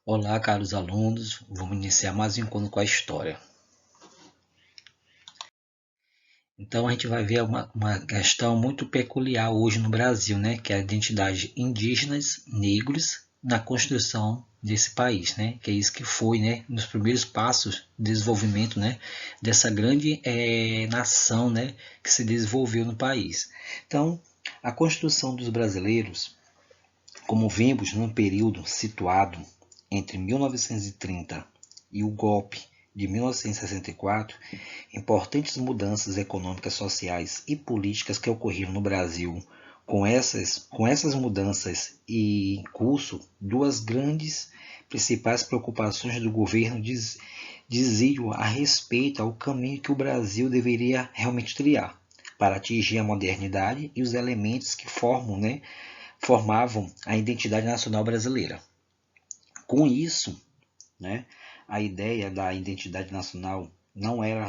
Olá, caros alunos, vamos iniciar mais um encontro com a história. Então, a gente vai ver uma questão muito peculiar hoje no Brasil, né? Que é a identidade indígenas, negros, na construção desse país, né? Que é isso que foi, né? Nos primeiros passos de desenvolvimento, né? Dessa grande nação, né? Que se desenvolveu no país. Então, a construção dos brasileiros, como vimos num período situado entre 1930 e o golpe de 1964, importantes mudanças econômicas, sociais e políticas que ocorreram no Brasil. Com essas mudanças e em curso, duas grandes principais preocupações do governo diziam a respeito ao caminho que o Brasil deveria realmente trilhar para atingir a modernidade e os elementos que formavam a identidade nacional brasileira. Com isso, né, a ideia da identidade nacional não era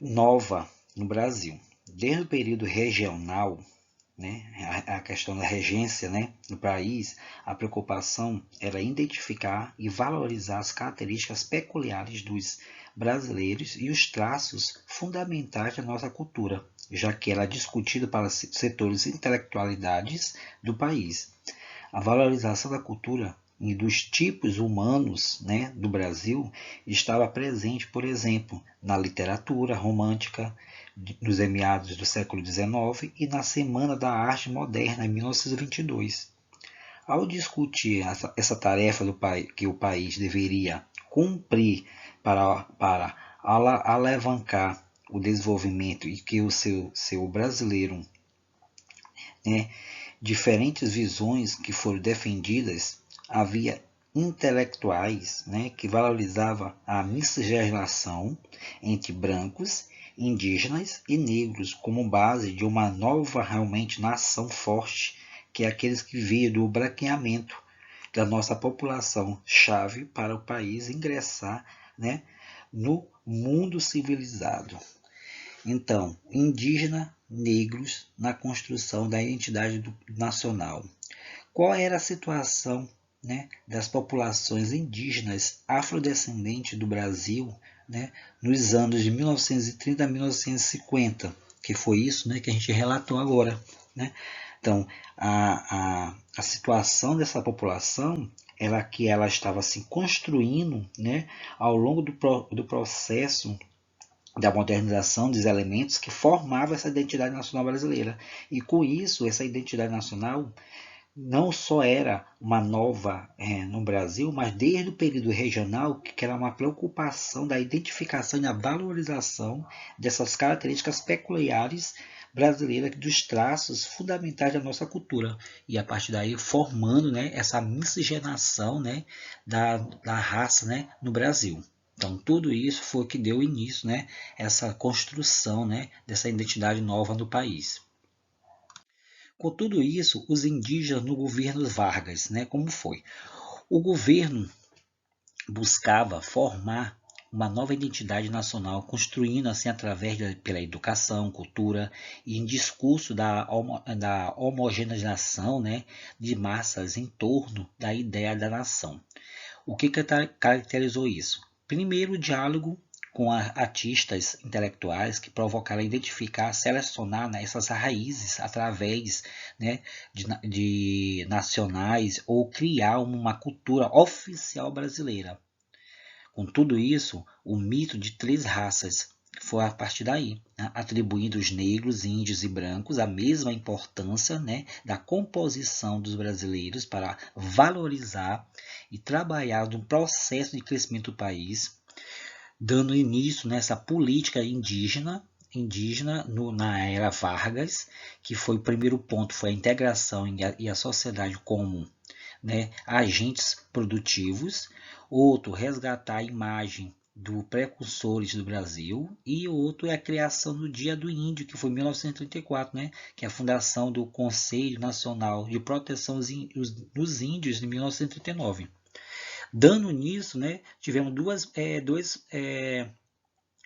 nova no Brasil. Desde o período regional, né, a questão da regência, né, no país, a preocupação era identificar e valorizar as características peculiares dos brasileiros e os traços fundamentais da nossa cultura, já que era discutido para setores intelectualidades do país. A valorização da cultura e dos tipos humanos, né, do Brasil estava presente, por exemplo, na literatura romântica nos meados do século XIX e na Semana da Arte Moderna, em 1922. Ao discutir essa tarefa que o país deveria cumprir para alavancar o desenvolvimento e que o seu brasileiro, né, diferentes visões que foram defendidas, havia intelectuais, né, que valorizavam a miscigenação entre brancos, indígenas e negros como base de uma nova realmente nação forte, que é aqueles que viam do branqueamento da nossa população chave para o país ingressar, né, no mundo civilizado. Então, indígena, negros na construção da identidade nacional. Qual era a situação, né, das populações indígenas afrodescendentes do Brasil, né, nos anos de 1930 a 1950, que foi isso, né, que a gente relatou agora, né? Então, a situação dessa população era que ela estava se construindo, né, ao longo do processo da modernização dos elementos que formavam essa identidade nacional brasileira. E com isso, essa identidade nacional não só era uma nova no Brasil, mas desde o período regional, que era uma preocupação da identificação e da valorização dessas características peculiares brasileiras, dos traços fundamentais da nossa cultura. E a partir daí formando, né, essa miscigenação, né, da raça, né, no Brasil. Então, tudo isso foi o que deu início, né, essa construção, né, dessa identidade nova no país. Com tudo isso, os indígenas no governo Vargas, né, como foi? O governo buscava formar uma nova identidade nacional, construindo assim pela educação, cultura e em discurso da homogeneização, né, de massas em torno da ideia da nação. O que caracterizou isso? Primeiro, o diálogo com artistas intelectuais que provocaram identificar, selecionar, né, essas raízes através, né, de nacionais ou criar uma cultura oficial brasileira. Com tudo isso, o mito de três raças foi a partir daí, né, atribuindo os negros, índios e brancos a mesma importância, né, da composição dos brasileiros para valorizar e trabalhar no processo de crescimento do país, dando início nessa política indígena na era Vargas, que foi o primeiro ponto, foi a integração e a sociedade como, né, agentes produtivos. Outro, resgatar a imagem do precursores do Brasil, e outro é a criação do Dia do Índio, que foi em 1934, né, que é a fundação do Conselho Nacional de Proteção dos Índios em 1939. Dando nisso, né, tivemos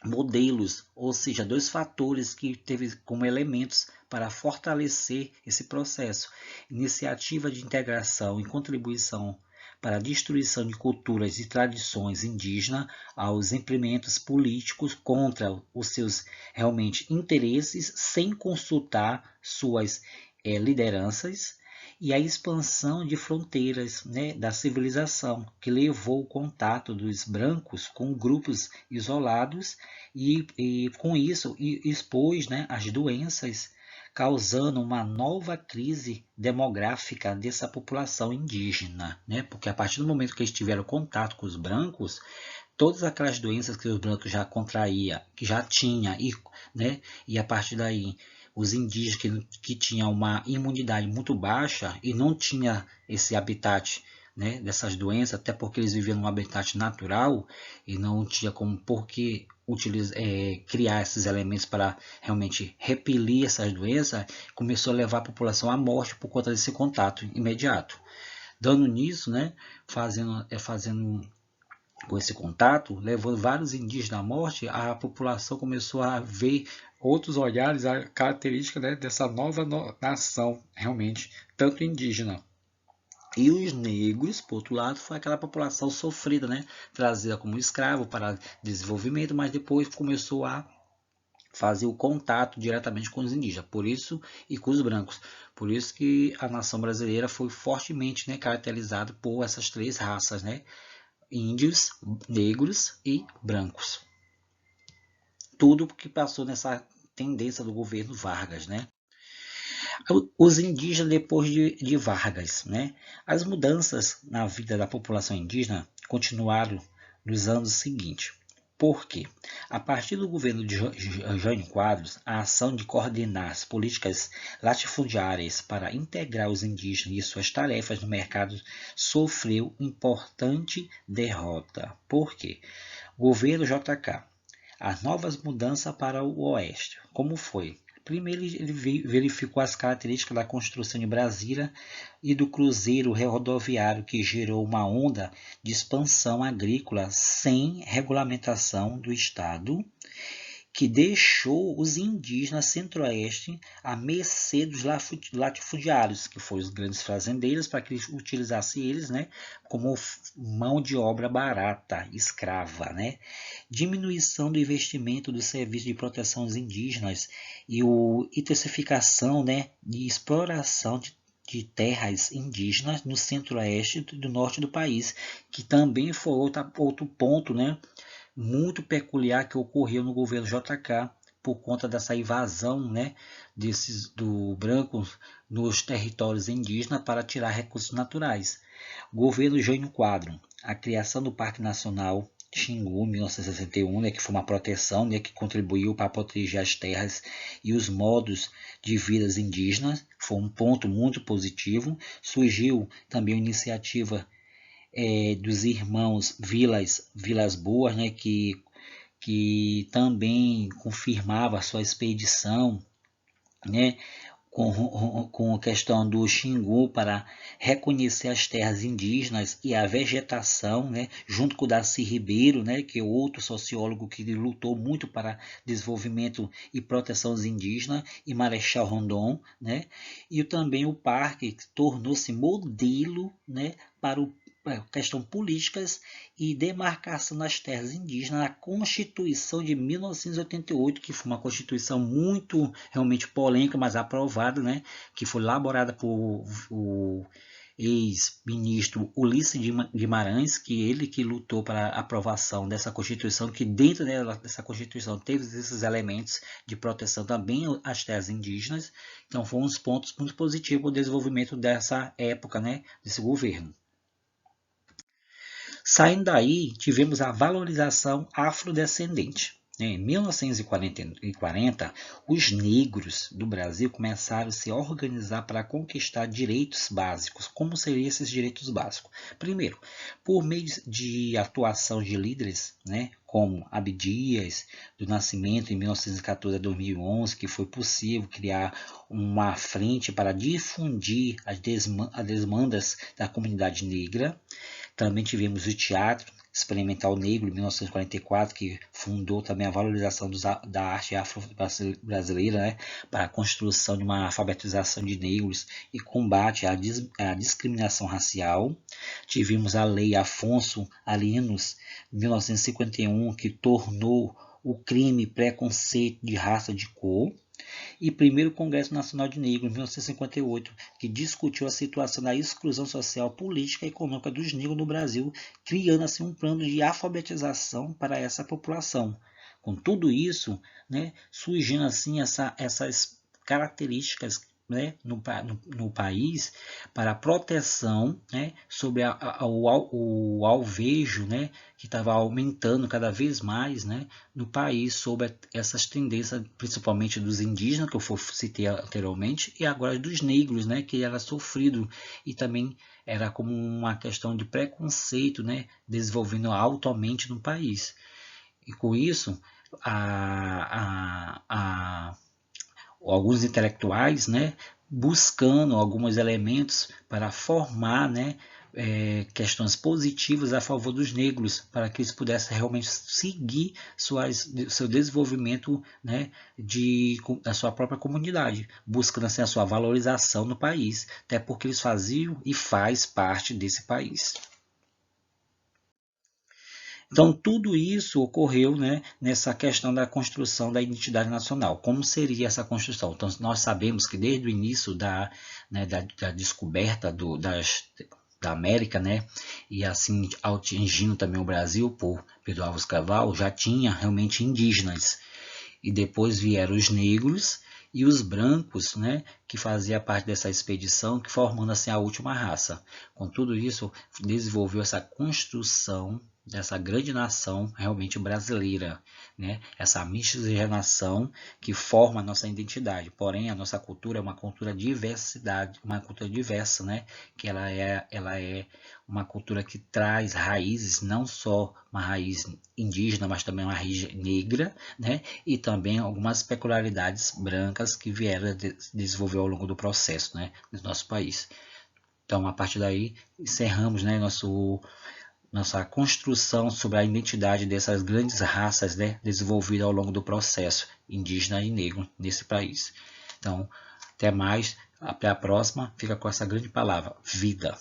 modelos, ou seja, dois fatores que teve como elementos para fortalecer esse processo. Iniciativa de integração e contribuição para a destruição de culturas e tradições indígenas aos implementos políticos contra os seus realmente interesses, sem consultar suas lideranças, e a expansão de fronteiras, né, da civilização, que levou o contato dos brancos com grupos isolados e com isso expôs, né, as doenças, causando uma nova crise demográfica dessa população indígena, né? Porque a partir do momento que eles tiveram contato com os brancos, todas aquelas doenças que os brancos já contraía, que já tinha, né? E a partir daí os indígenas que tinham uma imunidade muito baixa e não tinha esse habitat, né, dessas doenças, até porque eles viviam num habitat natural e não tinha como por que criar esses elementos para realmente repelir essas doenças, começou a levar a população à morte por conta desse contato imediato. Dando nisso, né, fazendo com esse contato, levando vários indígenas à morte, a população começou a ver outros olhares, a característica, né, dessa nova nação, realmente, tanto indígena. E os negros, por outro lado, foi aquela população sofrida, né, trazida como escravo para desenvolvimento, mas depois começou a fazer o contato diretamente com os indígenas, por isso e com os brancos. Por isso que a nação brasileira foi fortemente, né, caracterizada por essas três raças, né, índios, negros e brancos. Tudo que passou nessa tendência do governo Vargas, né? Os indígenas depois de Vargas, né? As mudanças na vida da população indígena continuaram nos anos seguintes. Por quê? A partir do governo de Jânio Quadros, a ação de coordenar as políticas latifundiárias para integrar os indígenas e suas tarefas no mercado sofreu importante derrota. Por quê? Governo JK. As novas mudanças para o Oeste. Como foi? Primeiro, ele verificou as características da construção de Brasília e do cruzeiro rodoviário, que gerou uma onda de expansão agrícola sem regulamentação do Estado, que deixou os indígenas centro-oeste à mercê dos latifundiários, que foram os grandes fazendeiros, para que eles utilizassem eles, né, como mão de obra barata, escrava, né? Diminuição do investimento do serviço de proteção aos indígenas e a intensificação, né, de exploração de terras indígenas no centro-oeste e do norte do país, que também foi outro ponto, né, muito peculiar que ocorreu no governo JK por conta dessa invasão, né, do branco nos territórios indígenas para tirar recursos naturais. Governo Jânio Quadros, a criação do Parque Nacional Xingu, 1961, né, que foi uma proteção, né, que contribuiu para proteger as terras e os modos de vida indígenas, foi um ponto muito positivo. Surgiu também a iniciativa dos irmãos Vilas Boas, né, que também confirmava a sua expedição, né, com a questão do Xingu para reconhecer as terras indígenas e a vegetação, né, junto com o Darcy Ribeiro, né, que é outro sociólogo que lutou muito para desenvolvimento e proteção dos indígenas, e Marechal Rondon, né, e também o parque que tornou-se modelo, né, para o questão políticas e demarcação das terras indígenas na Constituição de 1988, que foi uma Constituição muito realmente polêmica, mas aprovada, né, que foi elaborada por o ex-ministro Ulisses Guimarães, que ele que lutou para a aprovação dessa Constituição, que dentro dessa Constituição teve esses elementos de proteção também às terras indígenas. Então foram uns pontos muito positivos para o desenvolvimento dessa época, né, desse governo. Saindo daí, tivemos a valorização afrodescendente. Em 1940, os negros do Brasil começaram a se organizar para conquistar direitos básicos. Como seriam esses direitos básicos? Primeiro, por meio de atuação de líderes, né, como Abdias do Nascimento, em 1914 a 2011, que foi possível criar uma frente para difundir as demandas da comunidade negra. Também tivemos o teatro, experimental negro, em 1944, que fundou também a valorização da arte afro-brasileira, né, para a construção de uma alfabetização de negros e combate à discriminação racial. Tivemos a Lei Afonso Arinos, de 1951, que tornou o crime preconceito de raça de cor, e primeiro Congresso Nacional de Negros, em 1958, que discutiu a situação da exclusão social, política e econômica dos negros no Brasil, criando assim um plano de alfabetização para essa população. Com tudo isso, né, surgindo assim essas características, né, no país para a proteção, né, sobre o alvejo, né, que estava aumentando cada vez mais, né, no país, sobre essas tendências, principalmente dos indígenas, que eu citei anteriormente, e agora dos negros, né, que era sofrido e também era como uma questão de preconceito, né, desenvolvendo altamente no país. E com isso, alguns intelectuais, né, buscando alguns elementos para formar, né, questões positivas a favor dos negros, para que eles pudessem realmente seguir seu desenvolvimento, né, da sua própria comunidade, buscando assim, a sua valorização no país, até porque eles faziam e faz parte desse país. Então, tudo isso ocorreu, né, nessa questão da construção da identidade nacional. Como seria essa construção? Então, nós sabemos que desde o início né, da descoberta da América, né, e assim atingindo também o Brasil por Pedro Álvares Cabral, já tinha realmente indígenas. E depois vieram os negros e os brancos, né, que faziam parte dessa expedição, que formando assim a última raça. Com tudo isso, desenvolveu essa construção dessa grande nação realmente brasileira, né? Essa miscigenação que forma a nossa identidade. Porém, a nossa cultura é uma cultura diversidade, uma cultura diversa, né? Que ela é uma cultura que traz raízes, não só uma raiz indígena, mas também uma raiz negra, né? E também algumas peculiaridades brancas que vieram a desenvolver ao longo do processo, né, do nosso país. Então, a partir daí, encerramos, né, nossa construção sobre a identidade dessas grandes raças, né, desenvolvidas ao longo do processo indígena e negro nesse país. Então, até mais, até a próxima. Fica com essa grande palavra, vida.